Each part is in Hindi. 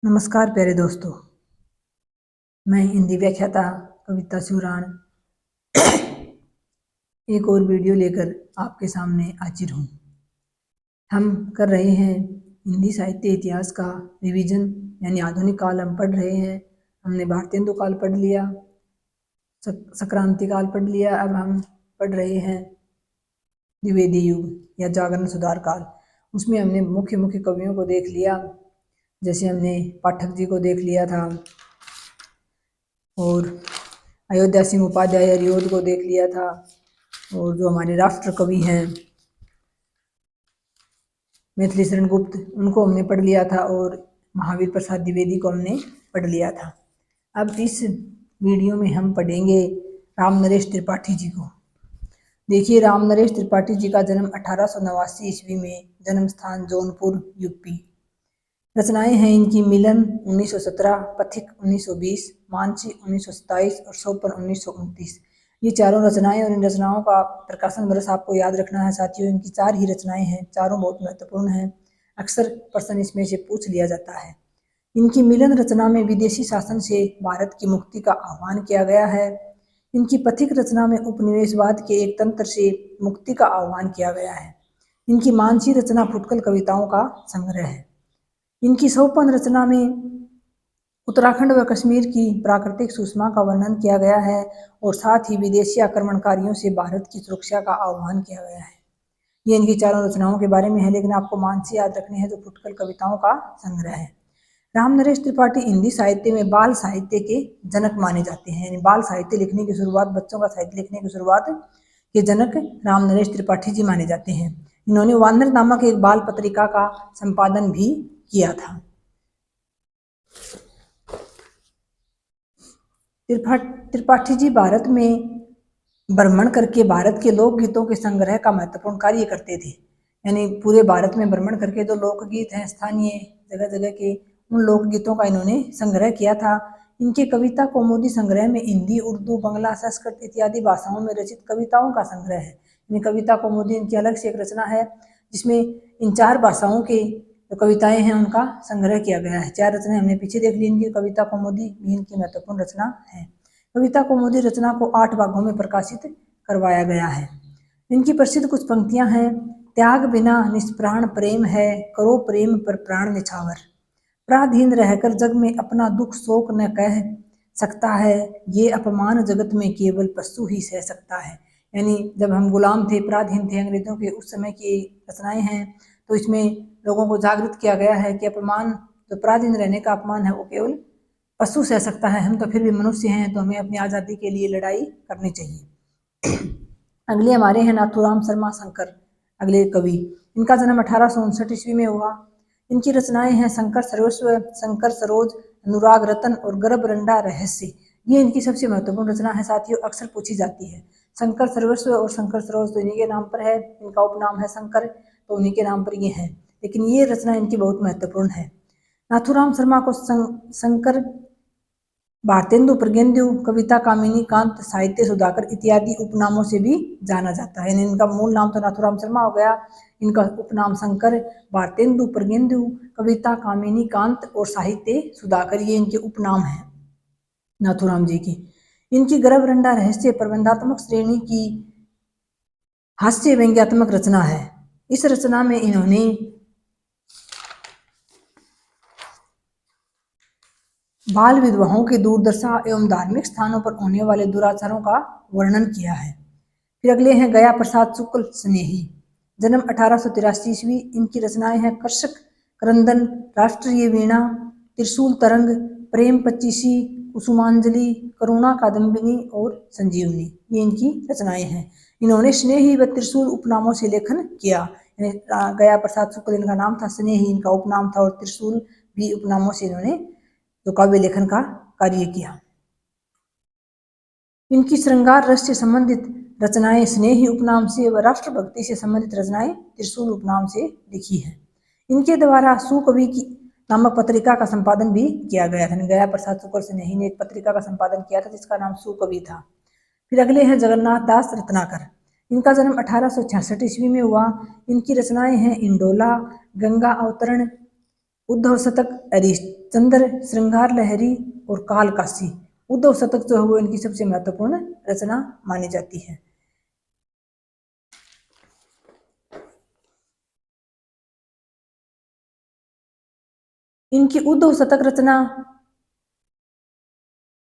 नमस्कार प्यारे दोस्तों, मैं हिंदी व्याख्याता कविता शिवराण एक और वीडियो लेकर आपके सामने हाजिर हूँ। हम कर रहे हैं हिंदी साहित्य इतिहास का रिवीजन, यानी आधुनिक काल हम पढ़ रहे हैं। हमने भारतेंदु काल पढ़ लिया, संक्रांति काल पढ़ लिया, अब हम पढ़ रहे हैं द्विवेदी युग या जागरण सुधार काल। उसमें हमने मुख्य मुख्य कवियों को देख लिया, जैसे हमने पाठक जी को देख लिया था और अयोध्या सिंह उपाध्याय हरिऔध को देख लिया था, और जो हमारे राष्ट्र कवि हैं मैथिली शरण गुप्त, उनको हमने पढ़ लिया था, और महावीर प्रसाद द्विवेदी को हमने पढ़ लिया था। अब इस वीडियो में हम पढ़ेंगे राम नरेश त्रिपाठी जी को। देखिए, राम नरेश त्रिपाठी जी का जन्म 1889 ईस्वी में, जन्म स्थान जौनपुर यूपी। रचनाएं हैं इनकी मिलन 1917, पथिक 1920, मानसी 1927 और सोपन 1929। ये चारों रचनाएं, और इन रचनाओं का प्रकाशन वर्ष आपको याद रखना है साथियों। इनकी 4 ही रचनाएं हैं, चारों बहुत महत्वपूर्ण हैं। अक्सर प्रश्न इसमें से पूछ लिया जाता है। इनकी मिलन रचना में विदेशी शासन से भारत की मुक्ति का आह्वान किया गया है। इनकी पथिक रचना में उपनिवेशवाद के एक तंत्र से मुक्ति का आह्वान किया गया है। इनकी मानसी रचना फुटकल कविताओं का संग्रह है। इनकी सोपन रचना में उत्तराखंड व कश्मीर की प्राकृतिक सुषमा का वर्णन किया गया है, और साथ ही विदेशी आक्रमणकारियों से भारत की सुरक्षा का आह्वान किया गया है। ये इनकी चारों रचनाओं के बारे में है, लेकिन आपको मानसी याद रखने हैं, जो फुटकल कविताओं का संग्रह है। राम नरेश त्रिपाठी हिंदी साहित्य में बाल साहित्य के जनक माने जाते हैं, यानी बाल साहित्य लिखने की शुरुआत, बच्चों का साहित्य लिखने की शुरुआत के जनक राम नरेश त्रिपाठी जी माने जाते हैं। इन्होंने वानर नामक एक बाल पत्रिका का संपादन भी किया था। त्रिपाठी जी भारत में भ्रमण करके भारत के लोकगीतों के संग्रह का महत्वपूर्ण कार्य करते थे, यानी पूरे भारत में भ्रमण करके जो लोकगीत हैं स्थानीय जगह जगह के, उन लोकगीतों का इन्होंने संग्रह किया था। इनके कविता कौमुदी संग्रह में हिंदी, उर्दू, बंगला, संस्कृत इत्यादि भाषाओं में रचित कविताओं का संग्रह है। यानी कविता कौमुदी इनकी अलग से एक रचना है, जिसमें इन 4 भाषाओं के जो कविताएं हैं उनका संग्रह किया गया है। 4 रचनाएं हमने पीछे देख ली। इनकी कविता कौमुदी भी इनकी महत्वपूर्ण रचना है। कविता कौमुदी रचना को 8 भागों में प्रकाशित करवाया गया है। इनकी प्रसिद्ध कुछ पंक्तियां हैं। त्याग बिना निष्प्राण प्रेम है, करो प्रेम पर प्राण निछावर। पराधीन रहकर जग में अपना दुख शोक न कह सकता है, ये अपमान जगत में केवल पशु ही सह सकता है। यानी जब हम गुलाम थे, पराधीन थे अंग्रेजों के, उस समय की रचनाएं हैं। तो इसमें लोगों को जागृत किया गया है कि अपमान, जो पराधीन रहने का अपमान है, वो केवल पशु सह सकता है। हम तो फिर भी मनुष्य हैं, तो हमें अपनी आज़ादी के लिए लड़ाई करनी चाहिए। अगले हमारे हैं नाथूराम शर्मा शंकर, अगले कवि। इनका जन्म 1859 ईस्वी में हुआ। इनकी रचनाएं हैं शंकर सर्वस्व, शंकर सरोज, अनुराग रतन और गर्भ रंडा रहस्य। ये इनकी सबसे महत्वपूर्ण रचना है साथियों, अक्सर पूछी जाती है। शंकर सर्वस्व और शंकर सरोज तो इन्हीं के नाम पर है, इनका उपनाम है शंकर, तो उन्हीं के नाम पर ये है, लेकिन ये रचना इनकी बहुत महत्वपूर्ण है। नाथूराम शर्मा को शंकर, भारतेंदु, प्रज्ञेंदु, कविता कामिनी, कांत, साहित्य सुधाकर इत्यादि उपनामों से भी जाना जाता है। इनका मूल नाम तो नाथूराम शर्मा हो गया, इनका उपनाम शंकर, भारतेंदु, प्रज्ञेंदु, कविता कामिनी, कांत और साहित्य सुधाकर, ये इनके उपनाम हैं नाथूराम जी की। इनकी गर्भ रंडा रहस्य प्रबंधात्मक श्रेणी की हास्य व्यंग्यात्मक रचना है। इस रचना में इन्होंने बाल विधवाओं की दुर्दशा एवं धार्मिक स्थानों पर होने वाले दुराचारों का वर्णन किया है। फिर अगले हैं गया प्रसाद शुक्ल स्नेही, जन्म 1883 ईस्वी। इनकी रचनाएं हैं कर्षक, क्रंदन, राष्ट्रीय वीणा, त्रिशूल तरंग, प्रेम पच्चीसी, कुसुमांजलि, करुणा कादम्बिनी और संजीवनी। ये इनकी रचनाएं हैं। इन्होंने स्नेही व त्रिशूल उपनामों से लेखन किया। गया प्रसाद शुक्ल इनका नाम था, स्नेही इनका उपनाम था, और त्रिशूल भी उपनामों से इन्होंने तो काव्य लेखन का कार्य किया। इनकी श्रृंगार रस से संबंधित रचनाएं स्नेही उपनाम से व राष्ट्रभक्ति से संबंधित रचनाएं त्रिशूल उपनाम से लिखी हैं। इनके द्वारा सुकवि की नामक पत्रिका का संपादन भी किया गया था। गया प्रसाद शुक्ल स्नेही ने एक पत्रिका का संपादन किया था जिसका नाम सुकवि था। फिर अगले हैं जगन्नाथ दास रत्नाकर। इनका जन्म 1866 ईस्वी में हुआ। इनकी रचनाएं हैं इंडोला, गंगा अवतरण, उद्धव शतक, हरिश्चंद्र, श्रृंगार लहरी और कालकाशी। उद्धव शतक जो है वो इनकी सबसे महत्वपूर्ण रचना मानी जाती है। इनकी उद्धव शतक रचना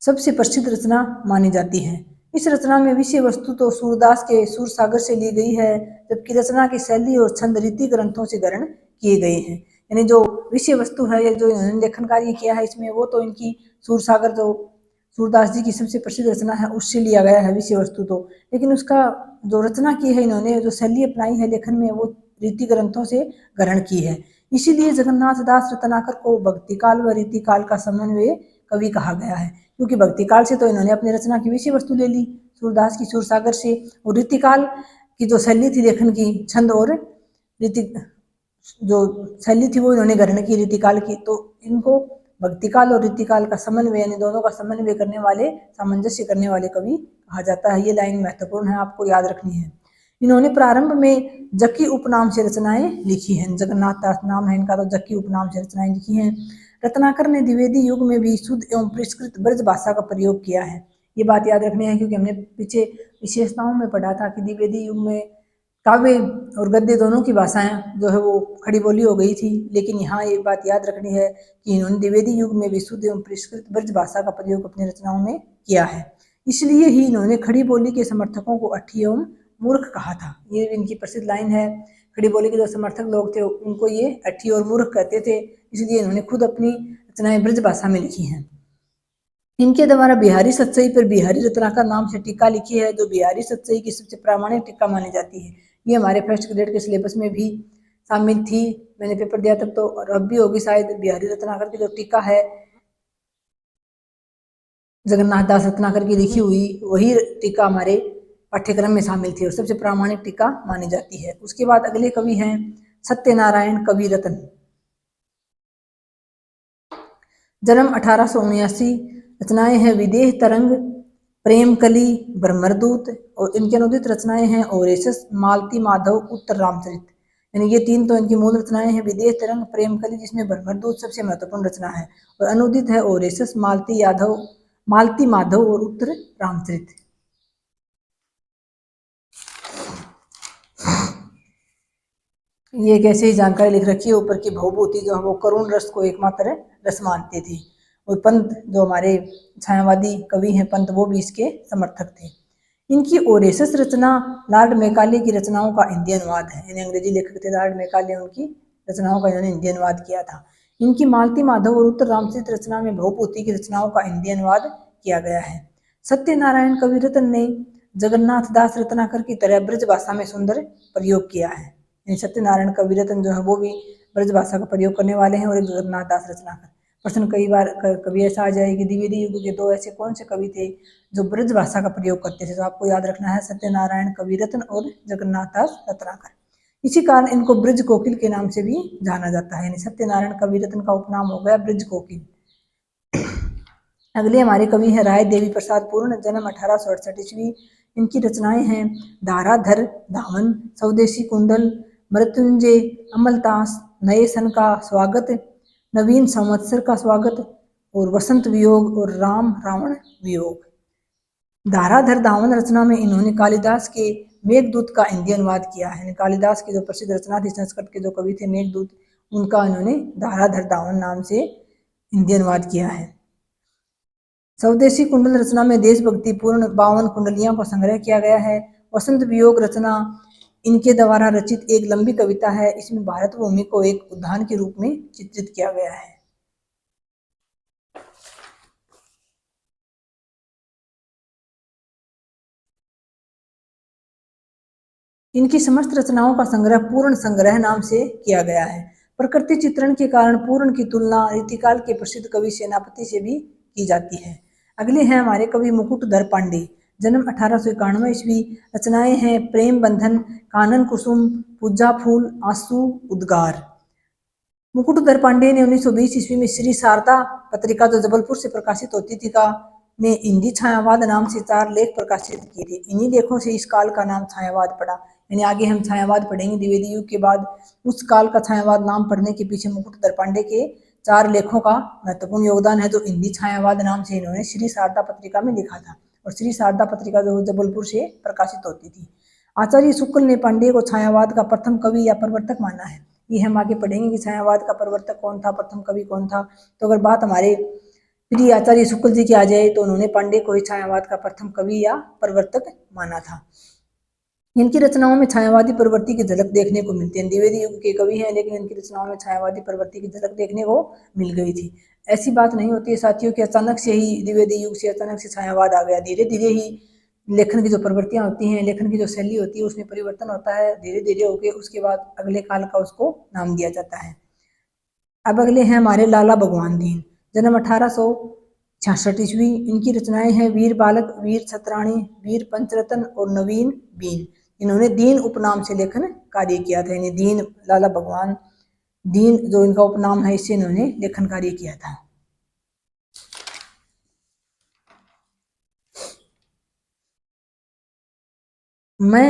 सबसे प्रसिद्ध रचना मानी जाती है। इस रचना में विषय वस्तु तो सूरदास के सूर सागर से ली गई है, जबकि रचना की शैली और छंद रीति ग्रंथों से ग्रहण किए गए हैं। यानी जो विषय वस्तु है या जो इन्होंने लेखन कार्य किया है इसमें, वो तो इनकी सूर सागर जो सूरदास जी की सबसे प्रसिद्ध रचना है उससे लिया गया है विषय वस्तु तो, लेकिन उसका जो रचना की है इन्होंने, जो शैली अपनाई है लेखन में, वो रीति ग्रंथों से ग्रहण की है। इसीलिए जगन्नाथ दास रत्नाकर को भक्ति काल व रीति काल का समन्वय कवि कहा गया है, क्योंकि भक्ति काल से तो इन्होंने अपनी रचना की विषय वस्तु ले ली सूरदास की सूर सागर से, और रीतिकाल की जो शैली थी लेखन की, छंद और रीति जो शैली थी वो इन्होंने ग्रहण की रीतिकाल की, तो इनको भक्तिकाल और रीतिकाल का समन्वय यानी दोनों का समन्वय करने वाले, सामंजस्य करने वाले कवि कहा जाता है। ये लाइन महत्वपूर्ण है, आपको याद रखनी है। इन्होंने प्रारंभ में जक्की उपनाम से रचनाएं लिखी हैं। जगन्नाथ दास नाम है इनका, तो जक्की उपनाम से रचनाएं लिखी हैं। रत्नाकर ने द्विवेदी युग में भी शुद्ध एवं परिष्कृत ब्रज भाषा का प्रयोग किया है। ये बात याद रखनी है, क्योंकि हमने पीछे विशेषताओं में पढ़ा था कि द्विवेदी युग में काव्य और गद्य दोनों की भाषाएं जो है वो खड़ी बोली हो गई थी, लेकिन यहाँ एक बात याद रखनी है कि इन्होंने द्विवेदी युग में भी शुद्ध एवं परिष्कृत ब्रज भाषा का प्रयोग अपनी रचनाओं में किया है। इसलिए ही इन्होंने खड़ी बोली के समर्थकों को अठी एवं मूर्ख कहा था। ये इनकी प्रसिद्ध लाइन है। खड़ी बोली के जो समर्थक लोग थे उनको ये अठी और मूर्ख कहते थे, इसलिए इन्होंने खुद अपनी रचनाएं ब्रज भाषा में लिखी हैं। इनके द्वारा बिहारी सच्चाई पर बिहारी रत्नाकर नाम से टीका लिखी है, जो बिहारी सच्चाई की सबसे प्रामाणिक टीका मानी जाती है। ये हमारे फर्स्ट ग्रेड के सिलेबस में भी शामिल थी, मैंने पेपर दिया तब तो, और अब भी होगी शायद। बिहारी रत्नाकर की जो टीका है जगन्नाथ दास रत्नाकर की लिखी हुई, वही टीका हमारे पाठ्यक्रम में शामिल थी और सबसे प्रामाणिक टीका मानी जाती है। उसके बाद अगले कवि हैं सत्यनारायण कवि रत्न। जन्म 1879, रचनाएं हैं विदेह तरंग, प्रेम कली, ब्रह्मरदूत, और इनके अनुदित रचनाएं हैं ओरेसस, मालती माधव, उत्तर रामचरित। यानी ये तीन तो इनकी मूल रचनाएं हैं, विदेह तरंग, प्रेम कली जिसमें ब्रह्मरदूत सबसे महत्वपूर्ण रचना है, और अनुदित है ओरेसस, मालती माधव और उत्तर रामचरित। ये कैसे ही जानकारी लिख रखी है ऊपर की। भवभूति जो है वो करुण रस को एकमात्र रस मानते थे, और पंत जो हमारे छायावादी कवि हैं पंत, वो भी इसके समर्थक थे। इनकी ओरेसस रचना लॉर्ड मैकाले की रचनाओं का हिंदी अनुवाद है। यानी अंग्रेजी लेखक थे लॉर्ड मैकाले, उनकी रचनाओं का इन्होंने हिंदी अनुवाद किया था। इनकी मालती माधव और उत्तर रामचरित रचना में भवभूति की रचनाओं का हिंदी अनुवाद किया गया है। सत्यनारायण कवि रत्न ने जगन्नाथ दास रत्नाकर की तरह ब्रज भाषा में सुंदर प्रयोग किया है। सत्यनारायण कवि रत्न जो है वो भी ब्रज भाषा का प्रयोग करने वाले हैं, और एक जगन्नाथ दास रत्नाकर। प्रश्न कई बार कभी ऐसा आ जाए कि द्विवेदी युग के दो ऐसे कौन से कवि थे जो ब्रज भाषा का प्रयोग करते थे, तो आपको याद रखना है सत्यनारायण कवि रत्न और जगन्नाथ दास रत्नाकर। इसी कारण इनको ब्रज कोकिल के नाम से भी जाना जाता है। यानी सत्यनारायण कवि रत्न का उपनाम हो गया ब्रज कोकिल। अगले हमारे कवि हैं राय देवी प्रसाद पूर्ण। जन्म 1868 ईस्वी। इनकी रचनाएं हैं धाराधर धावन, स्वदेशी कुंडल, मृत्युंजय, अमलतास, नए सन का स्वागत, नवीन संवत्सर का स्वागत, और वसंत वियोग, और राम रावण वियोग। धाराधर धावन रचना में इन्होंने कालिदास के मेघदूत का हिंदी अनुवाद किया है। कालिदास की जो प्रसिद्ध रचना थी, संस्कृत के जो कवि थे मेघदूत, उनका इन्होंने धाराधर धावन नाम से हिंदी अनुवाद किया है। स्वदेशी कुंडल रचना में देशभक्ति पूर्ण 52 कुंडलियों का संग्रह किया गया है। वसंत वियोग रचना इनके द्वारा रचित एक लंबी कविता है। इसमें भारत भूमि को एक उद्यान के रूप में चित्रित किया गया है। इनकी समस्त रचनाओं का संग्रह पूर्ण संग्रह नाम से किया गया है। प्रकृति चित्रण के कारण पूर्ण की तुलना रीतिकाल के प्रसिद्ध कवि सेनापति से भी की जाती है। अगले हैं हमारे कवि मुकुटधर पांडे। जन्म 1891 ईस्वी। रचनाएं हैं प्रेम बंधन, कानन कुसुम, पूजा फूल, आंसू, उद्गार। मुकुटधर पांडे ने 1920 ईस्वी में श्री शारदा पत्रिका जो जबलपुर से प्रकाशित होती थी का में हिंदी छायावाद नाम से 4 लेख प्रकाशित किए थे। इन्हीं लेखों से इस काल का नाम छायावाद पड़ा। यानी आगे हम छायावाद पढ़ेंगे द्विवेदी युग के बाद। उस काल का छायावाद नाम पढ़ने के पीछे मुकुटधर पांडे के 4 लेखों का महत्वपूर्ण योगदान है, जो हिंदी छायावाद नाम से इन्होंने श्री शारदा पत्रिका में लिखा था। और श्री शारदा पत्रिका जो जबलपुर से प्रकाशित होती थी। आचार्य शुक्ल ने पांडे को छायावाद का प्रथम कवि या प्रवर्तक माना है। ये हम आगे पढ़ेंगे कि छायावाद का प्रवर्तक कौन था, प्रथम कवि कौन था। तो अगर बात हमारे प्रिय आचार्य शुक्ल जी की आ जाए तो उन्होंने पांडे को ही छायावाद का प्रथम कवि या प्रवर्तक माना था। इनकी रचनाओं में छायावादी प्रवृत्ति की झलक देखने को मिलती है। द्विवेदी युग के कवि हैं, लेकिन इनकी रचनाओं में छायावादी प्रवृत्ति की झलक देखने को मिल गई थी। ऐसी बात नहीं होती है साथियों कि अचानक से ही द्विवेदी युग से अचानक से छायावाद आ गया। धीरे धीरे ही लेखन की जो प्रवृत्तियां होती हैं, लेखन की जो शैली होती है, उसमें परिवर्तन होता है धीरे धीरे होके। उसके बाद अगले काल का उसको नाम दिया जाता है। अब अगले हैं हमारे लाला भगवान दीन, जन्म 1866 ईस्वी। इनकी रचनाएं हैं वीर बालक, वीर छत्राणी, वीर पंचरत्न और नवीन बीन। इन्होंने दीन उपनाम से लेखन कार्य किया था, यानी दीन लाला भगवान दीन जो इनका उपनाम है, इससे इन्होंने लेखन कार्य किया था। मैं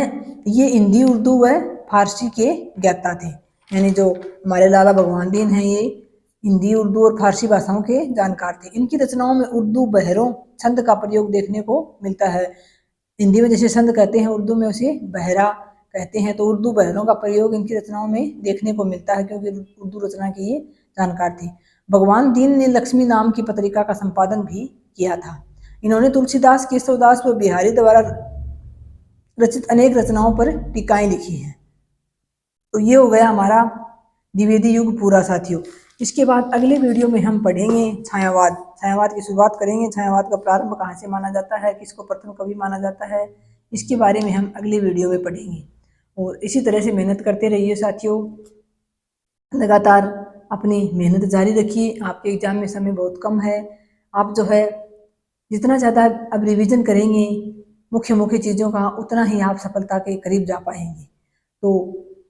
ये हिंदी, उर्दू व फारसी के ज्ञाता थे, यानी जो हमारे लाला भगवान दीन हैं ये हिंदी, उर्दू और फारसी भाषाओं के जानकार थे। इनकी रचनाओं में उर्दू बहरों छंद का प्रयोग देखने को मिलता है। हिंदी में जैसे छंद कहते हैं, उर्दू में उसे बहरा कहते हैं। तो उर्दू बहरों का प्रयोग इनकी रचनाओं में देखने को मिलता है, क्योंकि उर्दू रचना के ये जानकार थे। भगवान दीन ने लक्ष्मी नाम की पत्रिका का संपादन भी किया था। इन्होंने तुलसीदास, केशवदास व बिहारी द्वारा रचित अनेक रचनाओं पर टीकाएं लिखी हैं। तो ये हो गया हमारा द्विवेदी युग पूरा साथियों। इसके बाद अगले वीडियो में हम पढ़ेंगे छायावाद। छायावाद की शुरुआत करेंगे, छायावाद का प्रारंभ कहाँ से माना जाता है, किसको प्रथम कवि माना जाता है, इसके बारे में हम अगले वीडियो में पढ़ेंगे। और इसी तरह से मेहनत करते रहिए साथियों, लगातार अपनी मेहनत जारी रखिए। आपके एग्जाम में समय बहुत कम है। आप जो है जितना ज़्यादा अब रिवीजन करेंगे मुख्य मुख्य चीज़ों का, उतना ही आप सफलता के करीब जा पाएंगे। तो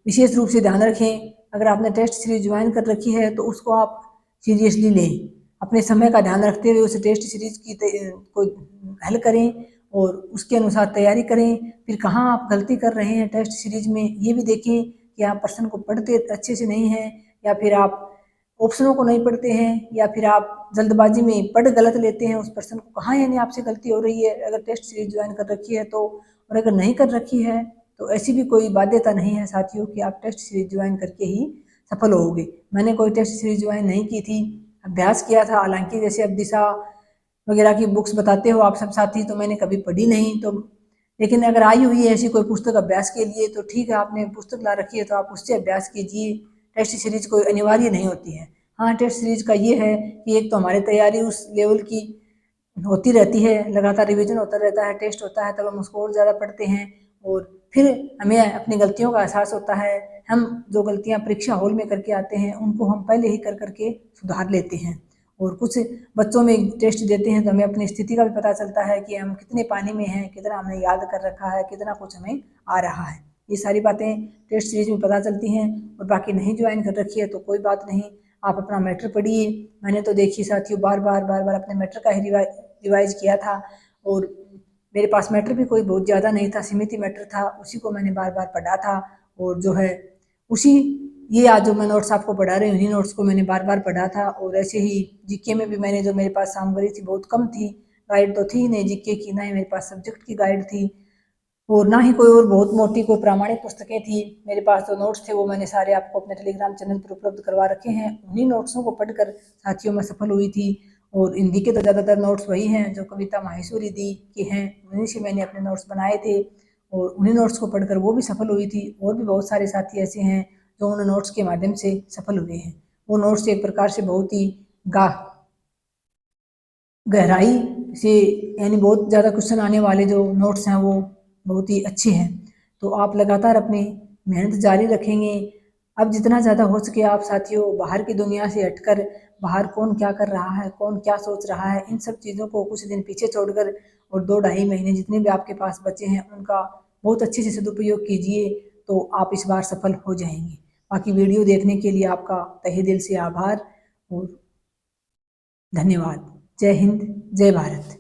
विशेष रूप से ध्यान रखें, अगर आपने टेस्ट सीरीज ज्वाइन कर रखी है तो उसको आप सीरियसली लें। अपने समय का ध्यान रखते हुए उस टेस्ट सीरीज की को हल करें और उसके अनुसार तैयारी करें। फिर कहाँ आप गलती कर रहे हैं टेस्ट सीरीज में, ये भी देखें कि आप प्रश्न को पढ़ते अच्छे से नहीं हैं, या फिर आप ऑप्शनों को नहीं पढ़ते हैं, या फिर आप जल्दबाजी में पढ़ गलत लेते हैं उस प्रश्न को। कहाँ यानी आपसे गलती हो रही है अगर टेस्ट सीरीज ज्वाइन कर रखी है तो। और अगर नहीं कर रखी है तो ऐसी भी कोई बाध्यता नहीं है साथियों कि आप टेस्ट सीरीज ज्वाइन करके ही सफल होगे। मैंने कोई टेस्ट सीरीज ज्वाइन नहीं की थी, अभ्यास किया था। हालांकि जैसे अब दिशा वगैरह की बुक्स बताते हो आप सब साथी, तो मैंने कभी पढ़ी नहीं। तो लेकिन अगर आई हुई है ऐसी कोई पुस्तक अभ्यास के लिए तो ठीक है, आपने पुस्तक ला रखी है तो आप उससे अभ्यास कीजिए। टेस्ट सीरीज कोई अनिवार्य नहीं होती है। हाँ, टेस्ट सीरीज का ये है कि एक तो हमारी तैयारी उस लेवल की होती रहती है, लगातार रिवीजन होता रहता है, टेस्ट होता है, तब हम उसको और ज़्यादा पढ़ते हैं और फिर हमें अपनी गलतियों का एहसास होता है। हम जो गलतियाँ परीक्षा हॉल में करके आते हैं उनको हम पहले ही कर करके सुधार लेते हैं। और कुछ बच्चों में टेस्ट देते हैं तो हमें अपनी स्थिति का भी पता चलता है कि हम कितने पानी में हैं, कितना हमने याद कर रखा है, कितना कुछ हमें आ रहा है। ये सारी बातें टेस्ट सीरीज में पता चलती हैं। और बाकी नहीं ज्वाइन कर रखी है तो कोई बात नहीं, आप अपना मैटर पढ़िए। मैंने तो देखिए साथियों बार बार अपने मैटर का ही रिवाइज किया था, और मेरे पास मैटर भी कोई बहुत ज़्यादा नहीं था, सीमित ही मैटर था, उसी को मैंने बार पढ़ा था। और जो है उसी ये आज जो मैं नोट्स आपको पढ़ा रही हूँ, उन्हीं नोट्स को मैंने बार पढ़ा था। और ऐसे ही जीके में भी मैंने जो मेरे पास सामग्री थी बहुत कम थी, गाइड तो थी नहीं जीके की, ना ही मेरे पास सब्जेक्ट की गाइड थी, और ना ही कोई और बहुत मोटी कोई प्रामाणिक पुस्तकें थी। मेरे पास जो नोट्स थे वो मैंने सारे आपको अपने टेलीग्राम चैनल पर उपलब्ध करवा रखे हैं। उन्हीं नोट्सों को पढ़कर साथियों में सफल हुई थी। और हिंदी के तो ज़्यादातर नोट्स वही हैं जो कविता माहेश्वरी दी के हैं, उन्हीं से मैंने अपने नोट्स बनाए थे और उन्हीं नोट्स को पढ़कर वो भी सफल हुई थी। और भी बहुत सारे साथी ऐसे हैं जो उन नोट्स के माध्यम से सफल हुए हैं। वो नोट्स एक प्रकार से बहुत ही गहराई से, यानी बहुत ज़्यादा क्वेश्चन आने वाले जो नोट्स हैं वो बहुत ही अच्छे हैं। तो आप लगातार अपनी मेहनत जारी रखेंगे। अब जितना ज़्यादा हो सके आप साथियों बाहर की दुनिया से हटकर, बाहर कौन क्या कर रहा है, कौन क्या सोच रहा है, इन सब चीज़ों को कुछ दिन पीछे छोड़कर और 2-2.5 महीने जितने भी आपके पास बचे हैं उनका बहुत अच्छे से सदुपयोग कीजिए, तो आप इस बार सफल हो जाएंगे। बाकी वीडियो देखने के लिए आपका तहे दिल से आभार और धन्यवाद। जय हिंद, जय भारत।